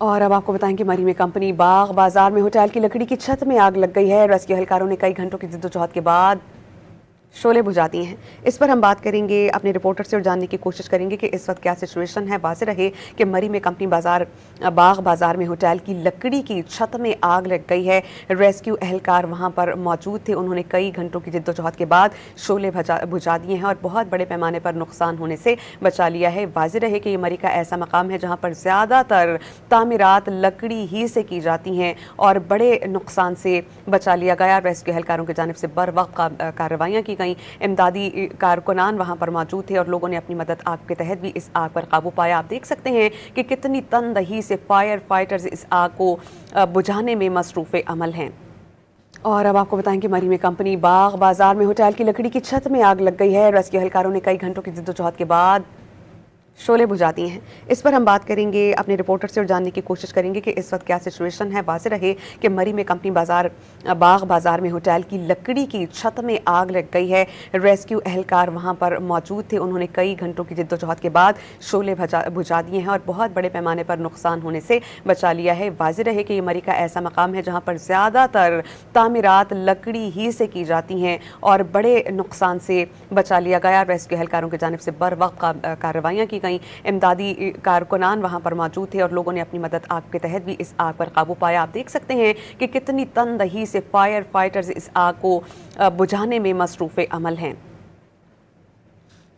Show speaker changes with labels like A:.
A: और अब आपको बताएं कि मरी में कंपनी बाग बाजार में होटल की लकड़ी की छत में आग लग गई है। रेस्क्यू एहलकारों ने कई घंटों की जद्दोजहद के बाद शोले बुझा दिए हैं। इस पर हम बात करेंगे अपने रिपोर्टर से और जानने की कोशिश करेंगे कि इस वक्त क्या सिचुएशन है। वाज़ेह रहे कि मरी में कंपनी बाग बाजार में होटल की लकड़ी की छत में आग लग गई है। रेस्क्यू एहलकार वहां पर मौजूद थे। उन्होंने कई घंटों की जद्दोजहद के बाद शोले बुझा दिए हैं और बहुत बड़े पैमाने पर नुकसान होने से बचा लिया है। वाज़ेह रहे कि ये मरी का ऐसा मकाम है जहाँ पर ज़्यादातर तामीरात लकड़ी ही से की जाती हैं और बड़े नुकसान से बचा लिया गया। रेस्क्यू एहलकारों की जानिब से बर वक्त कार्रवाइयाँ की गई। इमदादी कारकुनान वहां पर मौजूद थे और लोगों ने अपनी मदद आग के तहत भी इस आग पर काबू पाया। आप देख सकते हैं कि कितनी तनदही से फायर फाइटर्स इस आग को बुझाने में मसरूफ़ अमल हैं। और अब आपको बताएं कि मरी में कंपनी बाग बाजार में होटल की लकड़ी की छत में आग लग गई है। रेस्क्यू एहलकारों ने कई घंटों की जद्दोजहद के बाद शोले बुझा दिए हैं। इस पर हम बात करेंगे अपने रिपोर्टर से और जानने की कोशिश करेंगे कि इस वक्त क्या सिचुएशन है। वाज़ेह रहे कि मरी में कंपनी बाग बाजार में होटल की लकड़ी की छत में आग लग गई है। रेस्क्यू एहलकार वहां पर मौजूद थे। उन्होंने कई घंटों की जद्दोजहद के बाद शोले बुझा दिए हैं और बहुत बड़े पैमाने पर नुकसान होने से बचा लिया है। वाज़ेह रहे कि ये मरी का ऐसा मकाम है जहाँ पर ज़्यादातर तामीरात लकड़ी ही से की जाती हैं और बड़े नुकसान से बचा लिया गया। रेस्क्यू एहलकारों की जानिब से बर वक्त कार्रवाइयाँ की गई। इमदादी कारकुनान वहां पर मौजूद थे और लोगों ने अपनी मदद आग के तहत भी इस आग पर काबू पाया। आप देख सकते हैं कि कितनी तनदही से फायर फाइटर्स इस आग को बुझाने में मसरूफ़ अमल हैं।